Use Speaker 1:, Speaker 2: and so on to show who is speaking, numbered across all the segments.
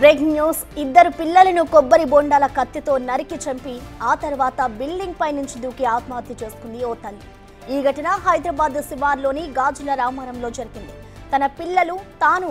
Speaker 1: Breaking news ఇద్దరు పిల్లలను కొబ్బరి బొండాల కత్తితో నరికి చంపి ఆ తర్వాత బిల్డింగ్ పై నుంచి దూకి ఆత్మహత్య చేసుకుంది ఓ తల్లి. ఈ ఘటన హైదరాబాద్ శివార్లోని గాజుల రామారంలో జరిగింది. తన పిల్లలు తాను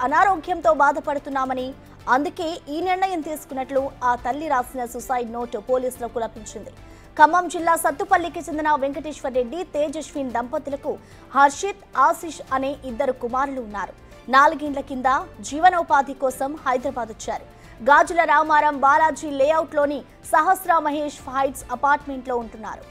Speaker 1: అనారోగ్యంతో బాధపడుతున్నామని అందుకే ఈ నిర్ణయం తీసుకున్నట్లు ఆ తల్లి రాసిన సూసైడ్ నోట్ పోలీసులకు లభించింది. ఖమ్మం జిల్లా సత్తుపల్లికి చెందిన వెంకటేశ్వర్ రెడ్డి, తేజస్విన్ దంపతులకు హర్షిత్, ఆశిష్ అనే ఇద్దరు కుమారులు ఉన్నారు. 4 ఏళ్ల కింద జీవనోపాధి కోసం హైదరాబాద్ వచ్చారు. గాజుల రామారం బాలాజీ లేఅవుట్లోని సహస్ర మహేష్ హైట్స్ అపార్ట్మెంట్లో ఉంటున్నారు.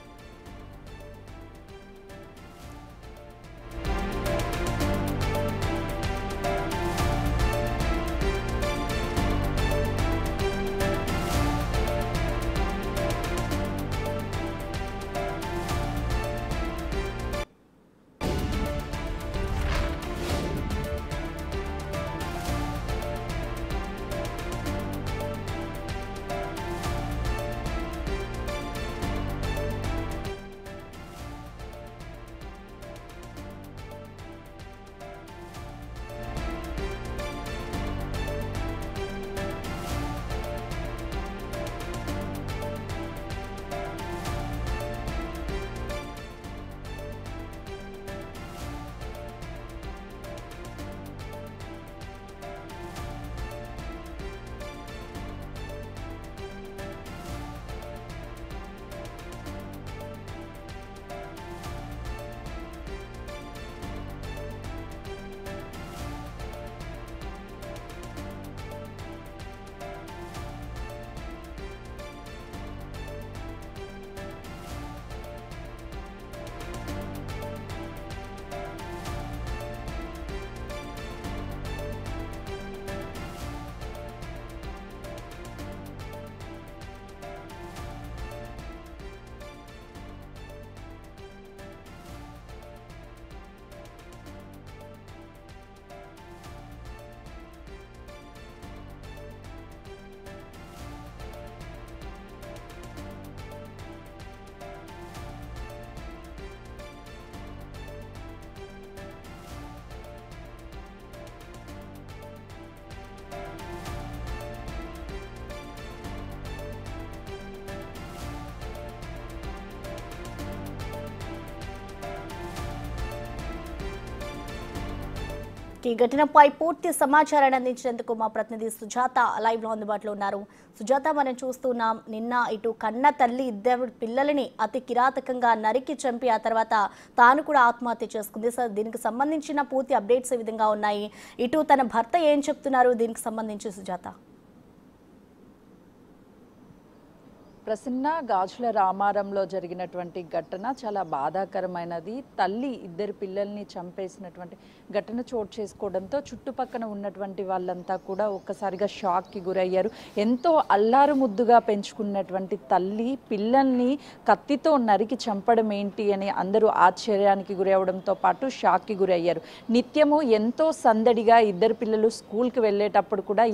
Speaker 1: ఈ ఘటనపై పూర్తి సమాచారాన్ని అందించేందుకు మా ప్రతినిధి సుజాత లైవ్ లో అందుబాటులో ఉన్నారు. సుజాత, మనం చూస్తున్నాం నిన్న ఇటు కన్న తల్లి ఇద్దరు పిల్లలని అతి కిరాతకంగా నరికి చంపి ఆ తర్వాత తాను కూడా ఆత్మహత్య చేసుకుంది. సో దీనికి సంబంధించిన పూర్తి అప్డేట్స్ ఏ విధంగా ఉన్నాయి, ఇటు తన భర్త ఏం చెప్తున్నారు దీనికి సంబంధించి సుజాత?
Speaker 2: ప్రసన్న, గాజుల రామారంలో జరిగినటువంటి ఘటన చాలా బాధాకరమైనది. తల్లి ఇద్దరు పిల్లల్ని చంపేసినటువంటి ఘటన చోటు చేసుకోవడంతో చుట్టుపక్కన ఉన్నటువంటి వాళ్ళంతా కూడా ఒక్కసారిగా షాక్కి గురయ్యారు. ఎంతో అల్లారు ముద్దుగా పెంచుకున్నటువంటి తల్లి పిల్లల్ని కత్తితో నరికి చంపడం ఏంటి అని అందరూ ఆశ్చర్యానికి గురవడంతో పాటు షాక్కి గురయ్యారు. నిత్యము ఎంతో సందడిగా ఇద్దరు పిల్లలు స్కూల్కి వెళ్ళేటప్పుడు కూడా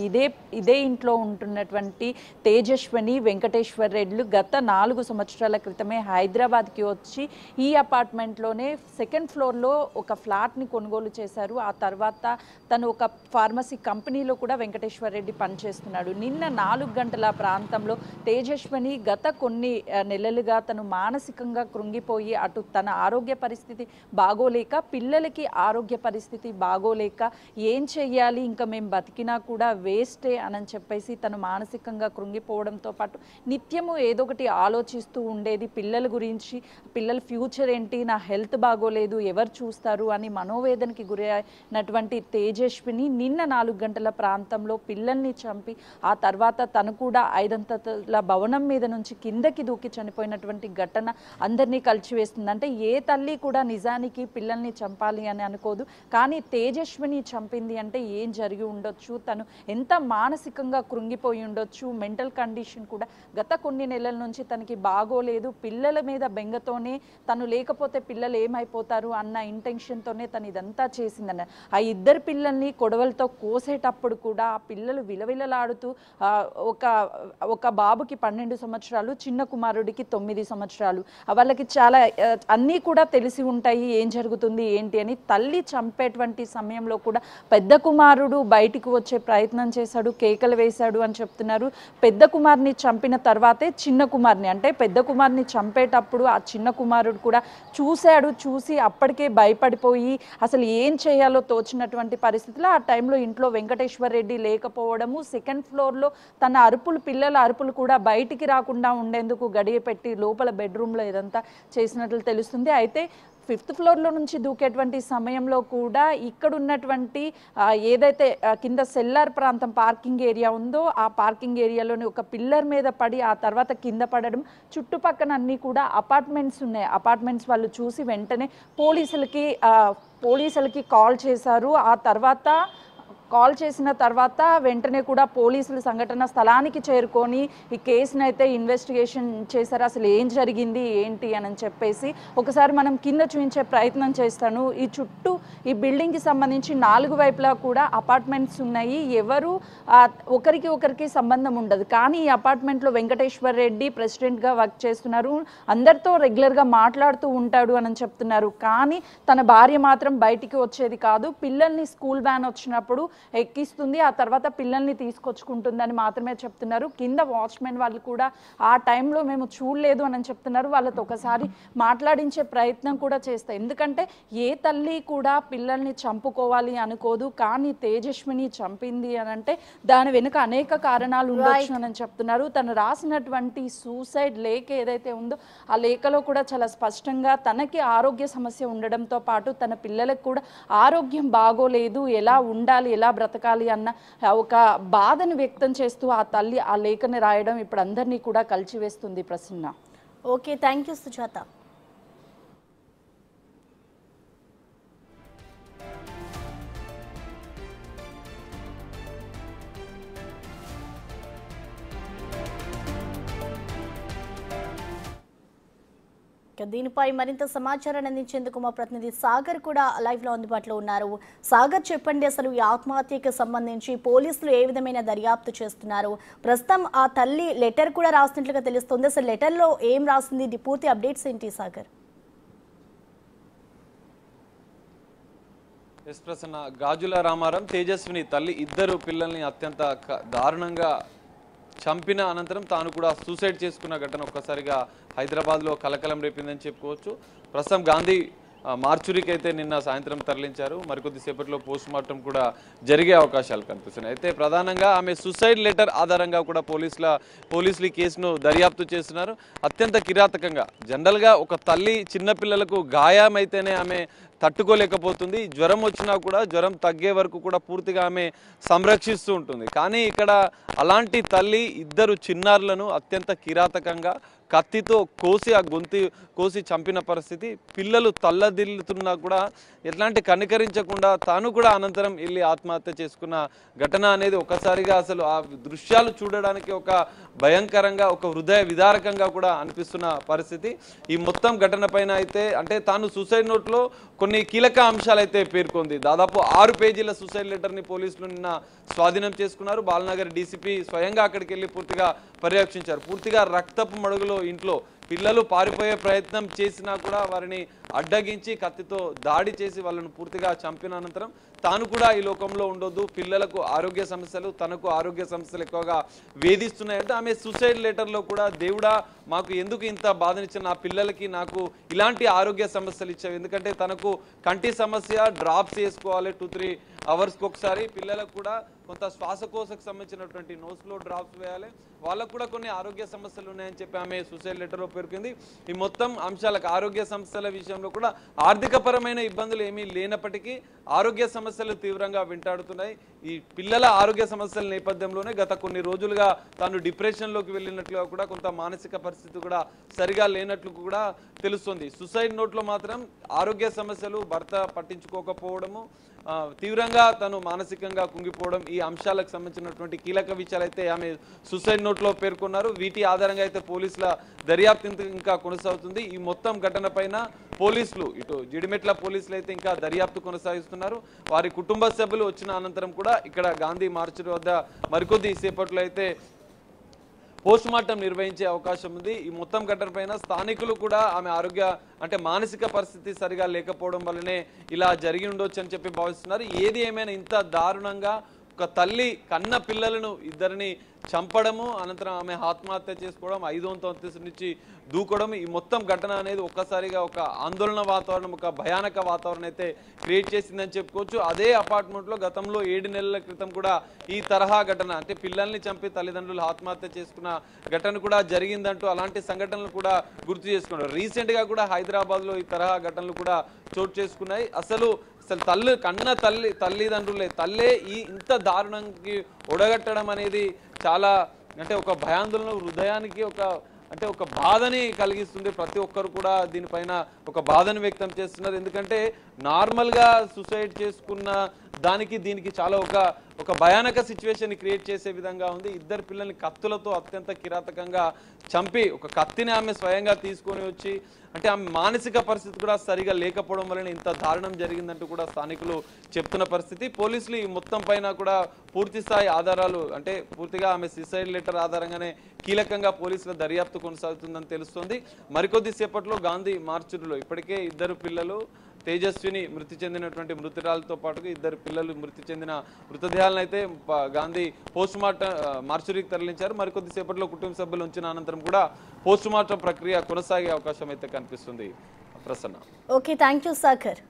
Speaker 2: ఇదే ఇంట్లో ఉంటున్నటువంటి తేజస్విని, వెంకటేశ్వర్ గత 4 సంవత్సరాల క్రితమే హైదరాబాద్కి వచ్చి ఈ అపార్ట్మెంట్లోనే 2nd ఫ్లోర్లో ఒక ఫ్లాట్ని కొనుగోలు చేశారు. ఆ తర్వాత తను ఒక ఫార్మసీ కంపెనీలో కూడా వెంకటేశ్వర్ రెడ్డి పనిచేస్తున్నాడు. నిన్న 4 గంటల ప్రాంతంలో తేజస్విని గత కొన్ని నెలలుగా తను మానసికంగా కృంగిపోయి అటు తన ఆరోగ్య పరిస్థితి బాగోలేక, పిల్లలకి ఆరోగ్య పరిస్థితి బాగోలేక ఏం చెయ్యాలి, ఇంకా మేము బతికినా కూడా వేస్టే అని చెప్పేసి తను మానసికంగా కృంగిపోవడంతో పాటు నిత్యము ఏదో ఒకటి ఆలోచిస్తూ ఉండేది. పిల్లల గురించి, పిల్లల ఫ్యూచర్ ఏంటి, నా హెల్త్ బాగోలేదు, ఎవరు చూస్తారు అని మనోవేదనకి గురైనటువంటి తేజస్విని నిన్న 4 గంటల ప్రాంతంలో పిల్లల్ని చంపి ఆ తర్వాత తను కూడా 5 అంతస్తుల భవనం మీద నుంచి కిందకి దూకి చనిపోయినటువంటి ఘటన అందరినీ కలిచివేస్తుంది. అంటే ఏ తల్లి కూడా నిజానికి పిల్లల్ని చంపాలి అని అనుకోదు, కానీ తేజస్విని చంపింది అంటే ఏం జరిగి ఉండొచ్చు, తను ఎంత మానసికంగా కృంగిపోయి ఉండొచ్చు, మెంటల్ కండిషన్ కూడా గత కొన్ని కొన్ని నెలల నుంచి తనకి బాగోలేదు, పిల్లల మీద బెంగతోనే తను లేకపోతే పిల్లలు ఏమైపోతారు అన్న ఇంటెన్షన్తోనే తను ఇదంతా చేసిందన్న. ఆ ఇద్దరు పిల్లల్ని కొడవలతో కోసేటప్పుడు కూడా ఆ పిల్లలు విలవిలలాడుతూ ఒక బాబుకి 12 సంవత్సరాలు, చిన్న కుమారుడికి 9 సంవత్సరాలు. వాళ్ళకి చాలా అన్నీ కూడా తెలిసి ఉంటాయి ఏం జరుగుతుంది ఏంటి అని. తల్లి చంపేటువంటి సమయంలో కూడా పెద్ద కుమారుడు బయటికి వచ్చే ప్రయత్నం చేశాడు, కేకలు వేశాడు అని చెప్తున్నారు. పెద్ద కుమార్ని చంపిన తర్వాతే చిన్న కుమార్ని, అంటే పెద్ద కుమార్ని చంపేటప్పుడు ఆ చిన్న కుమారుడు కూడా చూశాడు. చూసి అప్పటికే భయపడిపోయి అసలు ఏం చేయాలో తోచినటువంటి పరిస్థితిలో ఆ టైంలో ఇంట్లో వెంకటేశ్వర్ రెడ్డి లేకపోవడము, సెకండ్ ఫ్లోర్లో తన అరుపులు, పిల్లల అరుపులు కూడా బయటికి రాకుండా ఉండేందుకు గడియ పెట్టి లోపల బెడ్రూమ్లో ఇదంతా చేసినట్లు తెలుస్తుంది. అయితే 5th ఫ్లోర్లో నుంచి దూకేటువంటి సమయంలో కూడా ఇక్కడ ఉన్నటువంటి ఏదైతే కింద సెల్లార్ ప్రాంతం పార్కింగ్ ఏరియా ఉందో ఆ పార్కింగ్ ఏరియాలోని ఒక పిల్లర్ మీద పడి ఆ తర్వాత కింద పడడం, చుట్టుపక్కన అన్నీ కూడా అపార్ట్మెంట్స్ ఉన్నాయి. అపార్ట్మెంట్స్ వాళ్ళు చూసి వెంటనే పోలీసులకి కాల్ చేశారు. ఆ తర్వాత కాల్ చేసిన తర్వాత వెంటనే కూడా పోలీసులు సంఘటన స్థలానికి చేరుకొని ఈ కేసును అయితే ఇన్వెస్టిగేషన్ చేశారు. అసలు ఏం జరిగింది ఏంటి అని చెప్పేసి ఒకసారి మనం కింద చూపించే ప్రయత్నం చేస్తాను. ఈ చుట్టూ ఈ బిల్డింగ్కి సంబంధించి 4 వైపులా కూడా అపార్ట్మెంట్స్ ఉన్నాయి. ఎవరు ఒకరికి సంబంధం ఉండదు. కానీ ఈ అపార్ట్మెంట్లో వెంకటేశ్వర్ రెడ్డి ప్రెసిడెంట్గా వర్క్ చేస్తున్నారు, అందరితో రెగ్యులర్గా మాట్లాడుతూ ఉంటాడు అని చెప్తున్నారు. కానీ తన భార్య మాత్రం బయటికి వచ్చేది కాదు. పిల్లల్ని స్కూల్ వ్యాన్ వచ్చినప్పుడు ఎక్కిస్తుంది, ఆ తర్వాత పిల్లల్ని తీసుకొచ్చుకుంటుందని మాత్రమే చెప్తున్నారు. కింద వాచ్మెన్ వాళ్ళు కూడా ఆ టైంలో మేము చూడలేదు అని చెప్తున్నారు. వాళ్ళతో ఒకసారి మాట్లాడించే ప్రయత్నం కూడా చేస్తాయి. ఎందుకంటే ఏ తల్లి కూడా పిల్లల్ని చంపుకోవాలి అనుకోదు, కానీ తేజస్విని చంపింది అని అంటే దాని వెనుక అనేక కారణాలు ఉండొచ్చు అని చెప్తున్నారు. తను రాసినటువంటి సూసైడ్ లేఖ ఏదైతే ఉందో ఆ లేఖలో కూడా చాలా స్పష్టంగా తనకి ఆరోగ్య సమస్య ఉండడంతో పాటు తన పిల్లలకు కూడా ఆరోగ్యం బాగోలేదు, ఎలా ఉండాలి, ఎలా బ్రతకాలి అన్న ఒక బాధను వ్యక్తం చేస్తూ ఆ తల్లి ఆ లేఖని రాయడం ఇప్పుడు అందరినీ కూడా కలిచివేస్తుంది. Prasanna.
Speaker 1: Okay, thank you Sujatha. దీనిపై మరింత సమాచారాన్ని అందించేందుకు మా ప్రతినిధి సాగర్ కూడా లైవ్ లో అందుబాటులో ఉన్నారు. సాగర్, చెప్పండి, అసలు ఈ ఆత్మహత్యకు సంబంధించి పోలీసులు ఏ విధమైన దర్యాప్తు చేస్తున్నారు? ప్రస్తుతం ఆ తల్లి లెటర్ కూడా రాసినట్లుగా తెలుస్తుంది. అసలు లెటర్ లో ఏం రాసింది, పూర్తి అప్డేట్స్ ఏంటి సాగర్?
Speaker 3: ఎస్ ప్రసన్న, గాజుల రామారం తేజస్విని తల్లి ఇద్దరు పిల్లల్ని అత్యంత దారుణంగా చంపిన అనంతరం తాను కూడా సూసైడ్ చేసుకున్న ఘటన ఒక్కసారిగా హైదరాబాద్లో కలకలం రేపిందని చెప్పుకోవచ్చు. ప్రస్తుతం గాంధీ మార్చురీకి అయితే నిన్న సాయంత్రం తరలించారు. మరికొద్దిసేపట్లో పోస్ట్ మార్టం కూడా జరిగే అవకాశాలు కనిపిస్తున్నాయి. అయితే ప్రధానంగా ఆమె సూసైడ్ లెటర్ ఆధారంగా కూడా పోలీసులు ఈ కేసును దర్యాప్తు చేస్తున్నారు. అత్యంత కిరాతకంగా, జనరల్గా ఒక తల్లి చిన్నపిల్లలకు గాయమైతేనే ఆమె తట్టుకోలేకపోతుంది. జ్వరం వచ్చినా కూడా జ్వరం తగ్గే వరకు కూడా పూర్తిగా ఆమె సంరక్షిస్తూ ఉంటుంది. కానీ ఇక్కడ అలాంటి తల్లి ఇద్దరు చిన్నారులను అత్యంత కిరాతకంగా కత్తితో కోసి ఆ గొంతు కోసి చంపిన పరిస్థితి. పిల్లలు తల్లదిల్లుతున్నా కూడా ఎట్లాంటి కనికరించకుండా తాను కూడా అనంతరం వెళ్ళి ఆత్మహత్య చేసుకున్న ఘటన అనేది ఒకసారిగా అసలు ఆ దృశ్యాలు చూడడానికి ఒక భయంకరంగా, ఒక హృదయ విదారకంగా కూడా అనిపిస్తున్న పరిస్థితి. ఈ మొత్తం ఘటన పైన అయితే అంటే తాను సూసైడ్ నోట్లో కొన్ని కీలక అంశాలు అయితే పేర్కొంది. దాదాపు 6 పేజీల సూసైడ్ లెటర్ని పోలీసులు నిన్న స్వాధీనం చేసుకున్నారు. బాలనగర్ డీసీపీ స్వయంగా అక్కడికి వెళ్ళి పూర్తిగా పర్యవేక్షించారు. పూర్తిగా రక్తపు మడుగులో ఇంట్లో పిల్లలు పారిపోయే ప్రయత్నం చేసినా కూడా వారిని అడ్డగించి కత్తితో దాడి చేసి వాళ్ళను పూర్తిగా చంపిన అనంతరం తాను కూడా ఈ లోకంలో ఉండొద్దు, పిల్లలకు ఆరోగ్య సమస్యలు, తనకు ఆరోగ్య సమస్యలు ఎక్కువగా వేధిస్తున్నాయంటే ఆమె సూసైడ్ లెటర్లో కూడా దేవుడా మాకు ఎందుకు ఇంత బాధనిచ్చిన, నా పిల్లలకి నాకు ఇలాంటి ఆరోగ్య సమస్యలు ఇచ్చావు. ఎందుకంటే తనకు కంటి సమస్య, డ్రాప్స్ వేసుకోవాలి 2-3 అవర్స్కి ఒకసారి, పిల్లలకు కూడా కొంత శ్వాసకోశకు సంబంధించినటువంటి నోస్లో డ్రాప్స్ వేయాలి, వాళ్ళకు కూడా కొన్ని ఆరోగ్య సమస్యలు ఉన్నాయని చెప్పి ఆమె సూసైడ్ లెటర్లో పేర్కొంది. ఈ మొత్తం అంశాలకు ఆరోగ్య సమస్యల విషయంలో కూడా ఆర్థికపరమైన ఇబ్బందులు ఏమీ లేనప్పటికీ ఆరోగ్య సమస్యలు తీవ్రంగా వెంటాడుతున్నాయి. ఈ పిల్లల ఆరోగ్య సమస్యల నేపథ్యంలోనే గత కొన్ని రోజులుగా తాను డిప్రెషన్లోకి వెళ్ళినట్లుగా కూడా, కొంత మానసిక పరిస్థితి కూడా సరిగా లేనట్లు కూడా తెలుస్తుంది. సూసైడ్ నోట్లో మాత్రం ఆరోగ్య సమస్యలు, భర్త పట్టించుకోకపోవడము, తీవ్రంగా తను మానసికంగా కుంగిపోవడం, ఈ అంశాలకు సంబంధించినటువంటి కీలక విషయాలు అయితే ఆమె సూసైడ్ నోట్లో పేర్కొన్నారు. వీటి ఆధారంగా అయితే పోలీసుల దర్యాప్తు ఇంకా కొనసాగుతుంది. ఈ మొత్తం ఘటన పైన పోలీసులు, ఇటు జిడిమెట్ల పోలీసులు అయితే ఇంకా దర్యాప్తు కొనసాగిస్తున్నారు. వారి కుటుంబ సభ్యులు వచ్చిన అనంతరం కూడా ఇక్కడ గాంధీ మార్చ్ వద్ద మరికొద్ది సేపట్లో అయితే పోస్ట్ మార్టం నిర్వహించే అవకాశం ఉంది. ఈ మొత్తం ఘటన పైన స్థానికులు కూడా ఆమె ఆరోగ్య అంటే మానసిక పరిస్థితి సరిగా లేకపోవడం వల్లనే ఇలా జరిగి ఉండొచ్చు అని చెప్పి భావిస్తున్నారు. ఏది ఏమైనా ఇంత దారుణంగా ఒక తల్లి కన్న పిల్లలను ఇద్దరిని చంపడము, అనంతరం ఆమె ఆత్మహత్య చేసుకోవడం, 5వ అంతస్తు నుంచి దూకడం, ఈ మొత్తం ఘటన అనేది ఒక్కసారిగా ఒక ఆందోళన వాతావరణం, ఒక భయానక వాతావరణం అయితే క్రియేట్ చేసిందని చెప్పుకోవచ్చు. అదే అపార్ట్మెంట్లో గతంలో 7 నెలల క్రితం కూడా ఈ తరహా ఘటన, అంటే పిల్లల్ని చంపి తల్లిదండ్రులు ఆత్మహత్య చేసుకున్న ఘటన కూడా జరిగిందంటూ అలాంటి సంఘటనలు కూడా గుర్తు చేసుకున్నారు. రీసెంట్గా కూడా హైదరాబాద్లో ఈ తరహా ఘటనలు కూడా చోటు చేసుకున్నాయి. అసలు కన్న తల్లిదండ్రులే తల్లే ఇంత దారుణానికి ఒడగట్టడం అనేది చాలా అంటే ఒక భయాందోళన, హృదయానికి ఒక బాధని కలిగిస్తుంది. ప్రతి ఒక్కరు కూడా దీనిపైన ఒక బాధను వ్యక్తం చేస్తున్నారు. ఎందుకంటే నార్మల్గా సూసైడ్ చేసుకున్న దానికి దీనికి చాలా ఒక భయానక సిచ్యువేషన్ క్రియేట్ చేసే విధంగా ఉంది. ఇద్దరు పిల్లల్ని కత్తులతో అత్యంత కిరాతకంగా చంపి, ఒక కత్తిని ఆమె స్వయంగా తీసుకొని వచ్చి, అంటే ఆమె మానసిక పరిస్థితి కూడా సరిగా లేకపోవడం వలన ఇంత దారుణం జరిగిందంటూ కూడా స్థానికులు చెప్తున్న పరిస్థితి. పోలీసులు ఈ మొత్తం పైన కూడా పూర్తి స్థాయి ఆధారాలు, అంటే పూర్తిగా ఆమె సూసైడ్ లెటర్ ఆధారంగానే కీలకంగా పోలీసుల దర్యాప్తు కొనసాగుతుందని తెలుస్తోంది. మరికొద్ది సేపట్లో గాంధీ మార్చులో ఇప్పటికే ఇద్దరు పిల్లలు, తేజస్విని మృతి చెందినటువంటి మృతురాలతో పాటుగా ఇద్దరు పిల్లలు మృతి చెందిన మృతదేహాలను అయితే గాంధీ పోస్ట్ మార్టం మార్చురీకి తరలించారు. మరికొద్ది సేపట్లో కుటుంబ సభ్యులు ఉంచిన అనంతరం కూడా పోస్ట్ మార్టం ప్రక్రియ కొనసాగే అవకాశం అయితే కనిపిస్తుంది. Prasanna.
Speaker 1: Okay, thank you Sagar.